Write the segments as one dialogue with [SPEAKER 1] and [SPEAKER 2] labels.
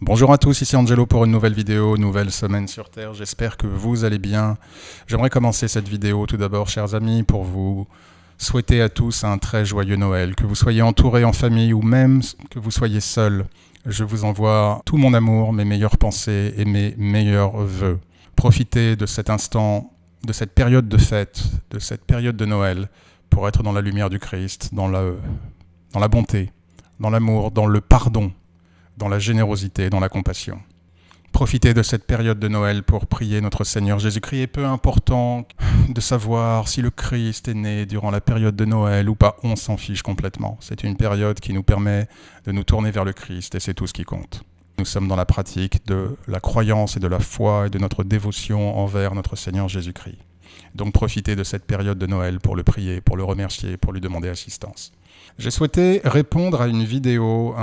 [SPEAKER 1] Bonjour à tous, ici Angelo pour une nouvelle vidéo, nouvelle semaine sur Terre. J'espère que vous allez bien. J'aimerais commencer cette vidéo tout d'abord, chers amis, pour vous souhaiter à tous un très joyeux Noël. Que vous soyez entourés en famille ou même que vous soyez seuls, je vous envoie tout mon amour, mes meilleures pensées et mes meilleurs vœux. Profitez de cet instant, de cette période de fête, de cette période de Noël, pour être dans la lumière du Christ, dans la bonté, dans l'amour, dans le pardon, dans la générosité, dans la compassion. Profitez de cette période de Noël pour prier notre Seigneur Jésus-Christ. Et peu important de savoir si le Christ est né durant la période de Noël ou pas, on s'en fiche complètement. C'est une période qui nous permet de nous tourner vers le Christ et c'est tout ce qui compte. Nous sommes dans la pratique de la croyance et de la foi et de notre dévotion envers notre Seigneur Jésus-Christ. Donc profitez de cette période de Noël pour le prier, pour le remercier, pour lui demander assistance. J'ai souhaité répondre à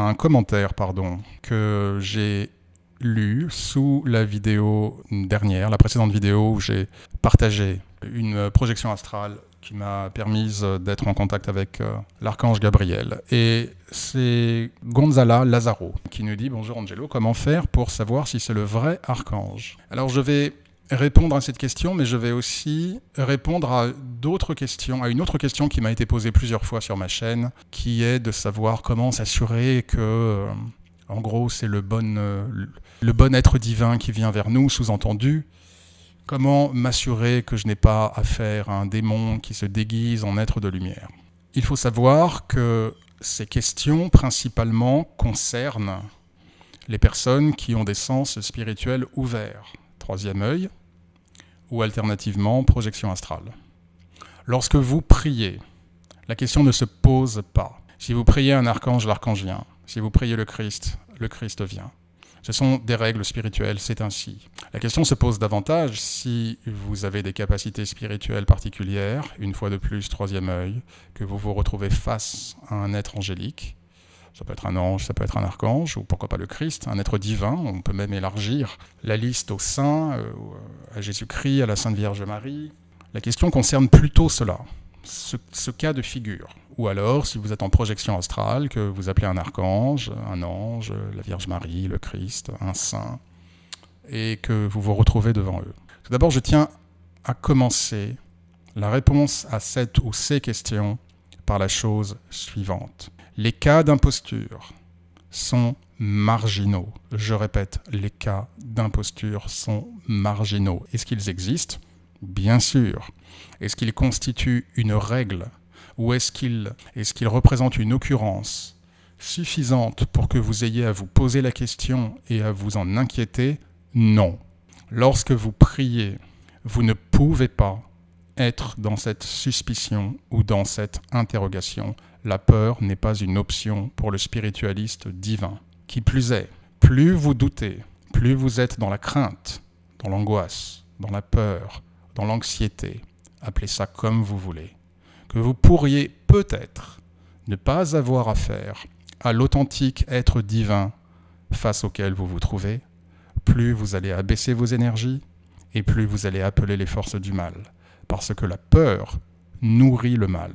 [SPEAKER 1] un commentaire, que j'ai lu sous la vidéo dernière, la précédente vidéo où j'ai partagé une projection astrale qui m'a permise d'être en contact avec l'archange Gabriel. Et c'est Gonzala Lazaro qui nous dit « Bonjour Angelo, comment faire pour savoir si c'est le vrai archange ?» Alors je vais répondre à cette question, mais je vais aussi répondre à d'autres questions, à une autre question qui m'a été posée plusieurs fois sur ma chaîne, qui est de savoir comment s'assurer que, en gros, c'est le bon être divin qui vient vers nous, sous-entendu. Comment m'assurer que je n'ai pas affaire à un démon qui se déguise en être de lumière. Il faut savoir que ces questions, principalement, concernent les personnes qui ont des sens spirituels ouverts. Troisième œil, ou alternativement projection astrale. Lorsque vous priez, la question ne se pose pas. Si vous priez un archange, l'archange vient. Si vous priez le Christ vient. Ce sont des règles spirituelles, c'est ainsi. La question se pose davantage si vous avez des capacités spirituelles particulières, une fois de plus, troisième œil, que vous vous retrouvez face à un être angélique. Ça peut être un ange, ça peut être un archange, ou pourquoi pas le Christ, un être divin. On peut même élargir la liste aux saints, à Jésus-Christ, à la Sainte Vierge Marie. La question concerne plutôt cela, ce cas de figure. Ou alors, si vous êtes en projection astrale, que vous appelez un archange, un ange, la Vierge Marie, le Christ, un saint, et que vous vous retrouvez devant eux. Tout d'abord, je tiens à commencer la réponse à cette ou ces questions par la chose suivante. Les cas d'imposture sont marginaux. Je répète, les cas d'imposture sont marginaux. Est-ce qu'ils existent? Bien sûr. Est-ce qu'ils constituent une règle? Ou est-ce qu'ils représentent une occurrence suffisante pour que vous ayez à vous poser la question et à vous en inquiéter? Non. Lorsque vous priez, vous ne pouvez pas être dans cette suspicion ou dans cette interrogation. La peur n'est pas une option pour le spiritualiste divin. Qui plus est, plus vous doutez, plus vous êtes dans la crainte, dans l'angoisse, dans la peur, dans l'anxiété, appelez ça comme vous voulez, que vous pourriez peut-être ne pas avoir affaire à l'authentique être divin face auquel vous vous trouvez, plus vous allez abaisser vos énergies et plus vous allez appeler les forces du mal. Parce que la peur nourrit le mal.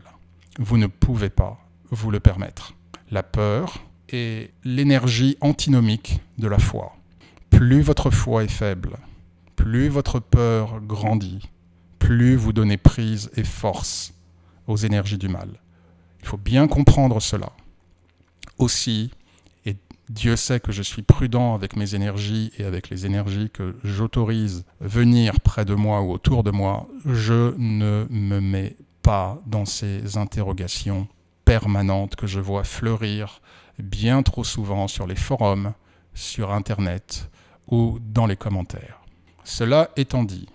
[SPEAKER 1] Vous ne pouvez pas vous le permettre. La peur est l'énergie antinomique de la foi. Plus votre foi est faible, plus votre peur grandit, plus vous donnez prise et force aux énergies du mal. Il faut bien comprendre cela. Aussi, et Dieu sait que je suis prudent avec mes énergies et avec les énergies que j'autorise venir près de moi ou autour de moi, je ne me mets pas dans ces interrogations permanentes que je vois fleurir bien trop souvent sur les forums, sur Internet ou dans les commentaires. Cela étant dit,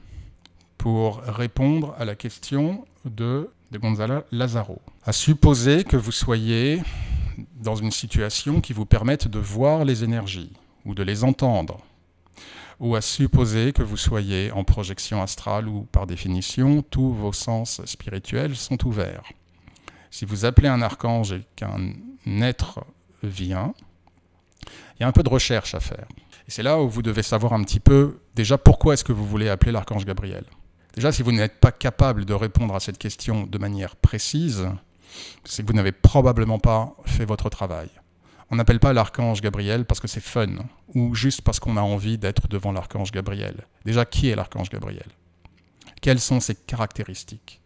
[SPEAKER 1] pour répondre à la question de Gonzala Lazaro, à supposer que vous soyez dans une situation qui vous permette de voir les énergies ou de les entendre, ou à supposer que vous soyez en projection astrale où, par définition, tous vos sens spirituels sont ouverts. Si vous appelez un archange et qu'un être vient, il y a un peu de recherche à faire. Et c'est là où vous devez savoir un petit peu, déjà, pourquoi est-ce que vous voulez appeler l'archange Gabriel. Déjà, si vous n'êtes pas capable de répondre à cette question de manière précise, c'est que vous n'avez probablement pas fait votre travail. On n'appelle pas l'archange Gabriel parce que c'est fun, ou juste parce qu'on a envie d'être devant l'archange Gabriel. Déjà, qui est l'archange Gabriel? Quelles sont ses caractéristiques?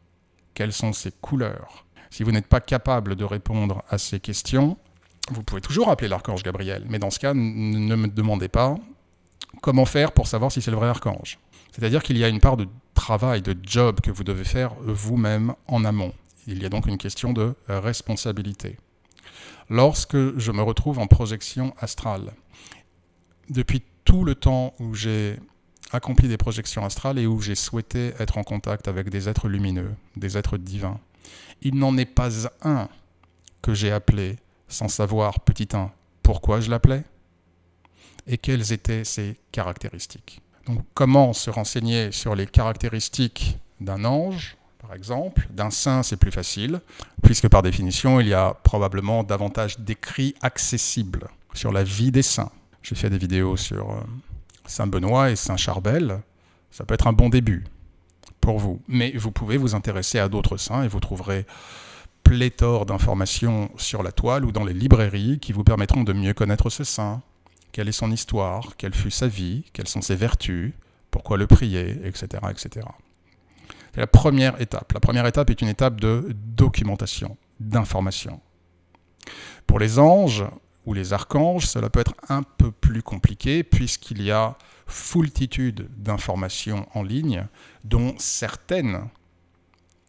[SPEAKER 1] Quelles sont ses couleurs? Si vous n'êtes pas capable de répondre à ces questions, vous pouvez toujours appeler l'archange Gabriel, mais dans ce cas, ne me demandez pas comment faire pour savoir si c'est le vrai archange. C'est-à-dire qu'il y a une part de travail, de job que vous devez faire vous-même en amont. Il y a donc une question de responsabilité. Lorsque je me retrouve en projection astrale, depuis tout le temps où j'ai accompli des projections astrales et où j'ai souhaité être en contact avec des êtres lumineux, des êtres divins, il n'en est pas un que j'ai appelé sans savoir, petit 1, pourquoi je l'appelais et quelles étaient ses caractéristiques. Donc, comment se renseigner sur les caractéristiques d'un ange, par exemple? D'un saint, c'est plus facile, puisque par définition, il y a probablement davantage d'écrits accessibles sur la vie des saints. J'ai fait des vidéos sur Saint Benoît et Saint Charbel. Ça peut être un bon début pour vous. Mais vous pouvez vous intéresser à d'autres saints et vous trouverez pléthore d'informations sur la toile ou dans les librairies qui vous permettront de mieux connaître ce saint. Quelle est son histoire, quelle fut sa vie, quelles sont ses vertus, pourquoi le prier, etc. etc. C'est la première étape. La première étape est une étape de documentation, d'information. Pour les anges ou les archanges, cela peut être un peu plus compliqué puisqu'il y a foultitude d'informations en ligne dont certaines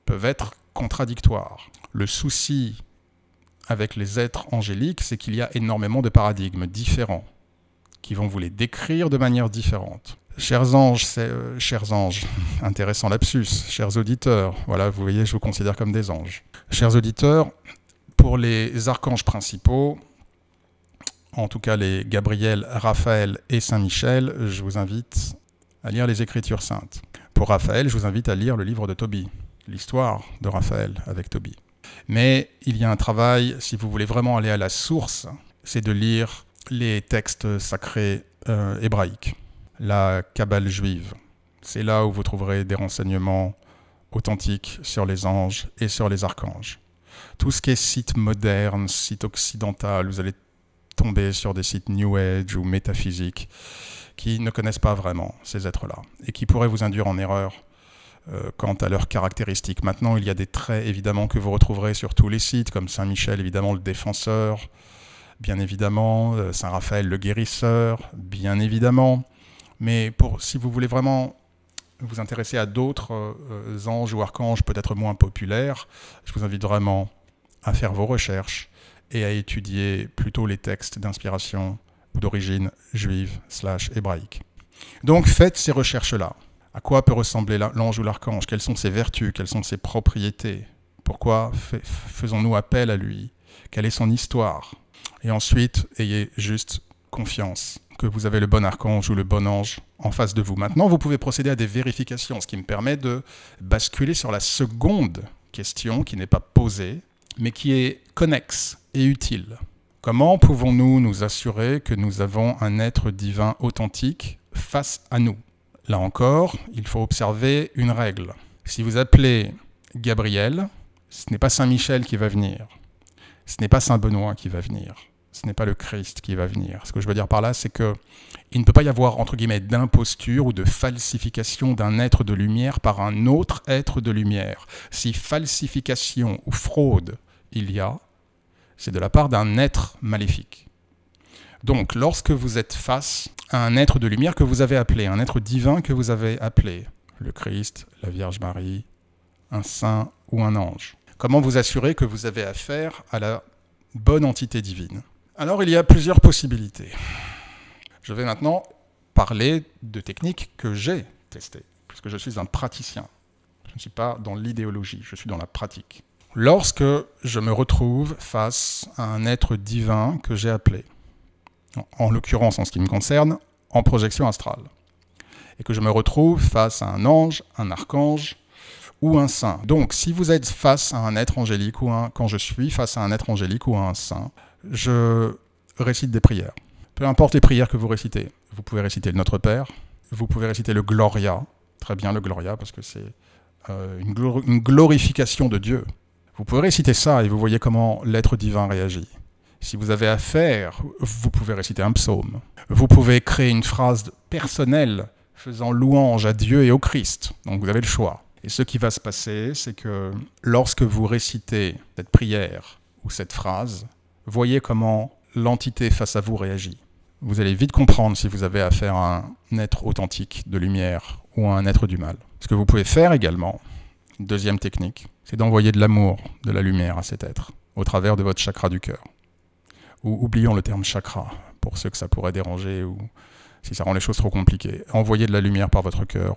[SPEAKER 1] peuvent être contradictoires. Le souci avec les êtres angéliques, c'est qu'il y a énormément de paradigmes différents qui vont vous les décrire de manière différente. Chers anges, intéressant lapsus, chers auditeurs, voilà, vous voyez, je vous considère comme des anges. Chers auditeurs, pour les archanges principaux, en tout cas les Gabriel, Raphaël et Saint-Michel, je vous invite à lire les Écritures saintes. Pour Raphaël, je vous invite à lire le livre de Tobie, l'histoire de Raphaël avec Tobie. Mais il y a un travail, si vous voulez vraiment aller à la source, c'est de lire les textes sacrés hébraïques, la Kabbale juive. C'est là où vous trouverez des renseignements authentiques sur les anges et sur les archanges. Tout ce qui est site moderne, site occidental, vous allez tomber sur des sites New Age ou métaphysiques qui ne connaissent pas vraiment ces êtres-là et qui pourraient vous induire en erreur quant à leurs caractéristiques. Maintenant, il y a des traits, évidemment, que vous retrouverez sur tous les sites, comme Saint-Michel, évidemment, le défenseur, bien évidemment, Saint-Raphaël, le guérisseur, bien évidemment. Mais si vous voulez vraiment vous intéresser à d'autres anges ou archanges peut-être moins populaires, je vous invite vraiment à faire vos recherches et à étudier plutôt les textes d'inspiration ou d'origine juive / hébraïque. Donc faites ces recherches-là. À quoi peut ressembler l'ange ou l'archange? Quelles sont ses vertus? Quelles sont ses propriétés? Pourquoi faisons-nous appel à lui? Quelle est son histoire? Et ensuite, ayez juste confiance que vous avez le bon archange ou le bon ange en face de vous. Maintenant, vous pouvez procéder à des vérifications, ce qui me permet de basculer sur la seconde question qui n'est pas posée, mais qui est connexe et utile. Comment pouvons-nous nous assurer que nous avons un être divin authentique face à nous? Là encore, il faut observer une règle. Si vous appelez Gabriel, ce n'est pas Saint-Michel qui va venir. Ce n'est pas Saint-Benoît qui va venir. Ce n'est pas le Christ qui va venir. Ce que je veux dire par là, c'est qu'il ne peut pas y avoir, entre guillemets, d'imposture ou de falsification d'un être de lumière par un autre être de lumière. Si falsification ou fraude il y a, c'est de la part d'un être maléfique. Donc, lorsque vous êtes face à un être de lumière que vous avez appelé, un être divin que vous avez appelé, le Christ, la Vierge Marie, un saint ou un ange, comment vous assurer que vous avez affaire à la bonne entité divine? Alors, il y a plusieurs possibilités. Je vais maintenant parler de techniques que j'ai testées, puisque je suis un praticien. Je ne suis pas dans l'idéologie, je suis dans la pratique. Lorsque je me retrouve face à un être divin que j'ai appelé, en l'occurrence, en ce qui me concerne, en projection astrale, et que je me retrouve face à un ange, un archange ou un saint. Donc, si vous êtes face à un être angélique quand je suis face à un être angélique ou à un saint, je récite des prières. Peu importe les prières que vous récitez. Vous pouvez réciter le Notre Père, vous pouvez réciter le Gloria, très bien le Gloria, parce que c'est une glorification de Dieu. Vous pouvez réciter ça et vous voyez comment l'être divin réagit. Si vous avez affaire, vous pouvez réciter un psaume. Vous pouvez créer une phrase personnelle faisant louange à Dieu et au Christ. Donc vous avez le choix. Et ce qui va se passer, c'est que lorsque vous récitez cette prière ou cette phrase, voyez comment l'entité face à vous réagit. Vous allez vite comprendre si vous avez affaire à un être authentique de lumière ou à un être du mal. Ce que vous pouvez faire également, une deuxième technique, c'est d'envoyer de l'amour, de la lumière à cet être, au travers de votre chakra du cœur. Ou oublions le terme chakra, pour ceux que ça pourrait déranger ou si ça rend les choses trop compliquées. Envoyez de la lumière par votre cœur,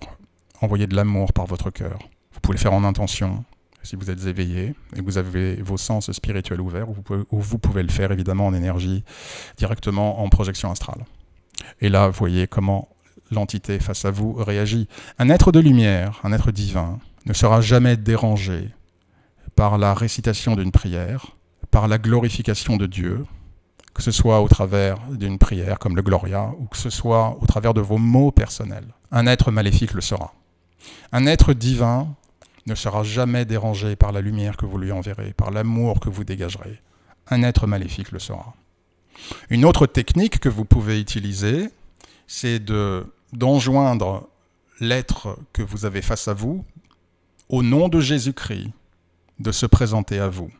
[SPEAKER 1] envoyez de l'amour par votre cœur. Vous pouvez le faire en intention, si vous êtes éveillé et que vous avez vos sens spirituels ouverts, ou vous pouvez le faire évidemment en énergie, directement en projection astrale. Et là, vous voyez comment l'entité face à vous réagit. Un être de lumière, un être divin, ne sera jamais dérangé par la récitation d'une prière, par la glorification de Dieu, que ce soit au travers d'une prière comme le Gloria, ou que ce soit au travers de vos mots personnels. Un être maléfique le sera. Un être divin ne sera jamais dérangé par la lumière que vous lui enverrez, par l'amour que vous dégagerez. Un être maléfique le sera. Une autre technique que vous pouvez utiliser, c'est d'enjoindre l'être que vous avez face à vous, au nom de Jésus-Christ, de se présenter à vous.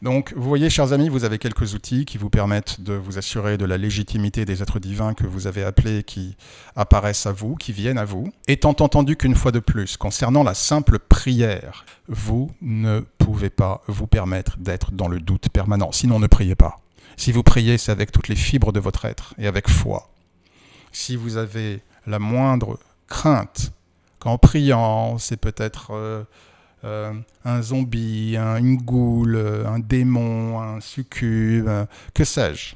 [SPEAKER 1] Donc, vous voyez, chers amis, vous avez quelques outils qui vous permettent de vous assurer de la légitimité des êtres divins que vous avez appelés, qui apparaissent à vous, qui viennent à vous. Étant entendu qu'une fois de plus, concernant la simple prière, vous ne pouvez pas vous permettre d'être dans le doute permanent. Sinon, ne priez pas. Si vous priez, c'est avec toutes les fibres de votre être et avec foi. Si vous avez la moindre crainte, qu'en priant, c'est peut-être un zombie, une goule, un démon, un succube, que sais-je,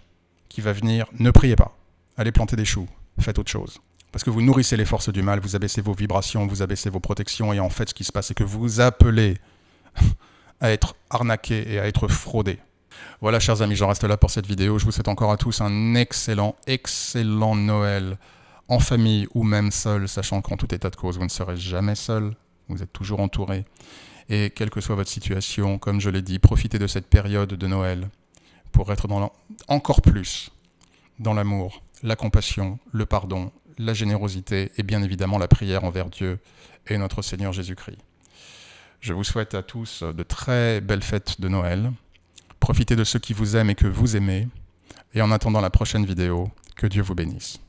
[SPEAKER 1] qui va venir, ne priez pas. Allez planter des choux, faites autre chose. Parce que vous nourrissez les forces du mal, vous abaissez vos vibrations, vous abaissez vos protections, et en fait, ce qui se passe, c'est que vous appelez à être arnaqué et à être fraudé. Voilà, chers amis, j'en reste là pour cette vidéo. Je vous souhaite encore à tous un excellent Noël, en famille ou même seul, sachant qu'en tout état de cause, vous ne serez jamais seul. Vous êtes toujours entouré. Et quelle que soit votre situation, comme je l'ai dit, profitez de cette période de Noël pour être encore plus dans l'amour, la compassion, le pardon, la générosité et bien évidemment la prière envers Dieu et notre Seigneur Jésus-Christ. Je vous souhaite à tous de très belles fêtes de Noël. Profitez de ceux qui vous aiment et que vous aimez. Et en attendant la prochaine vidéo, que Dieu vous bénisse.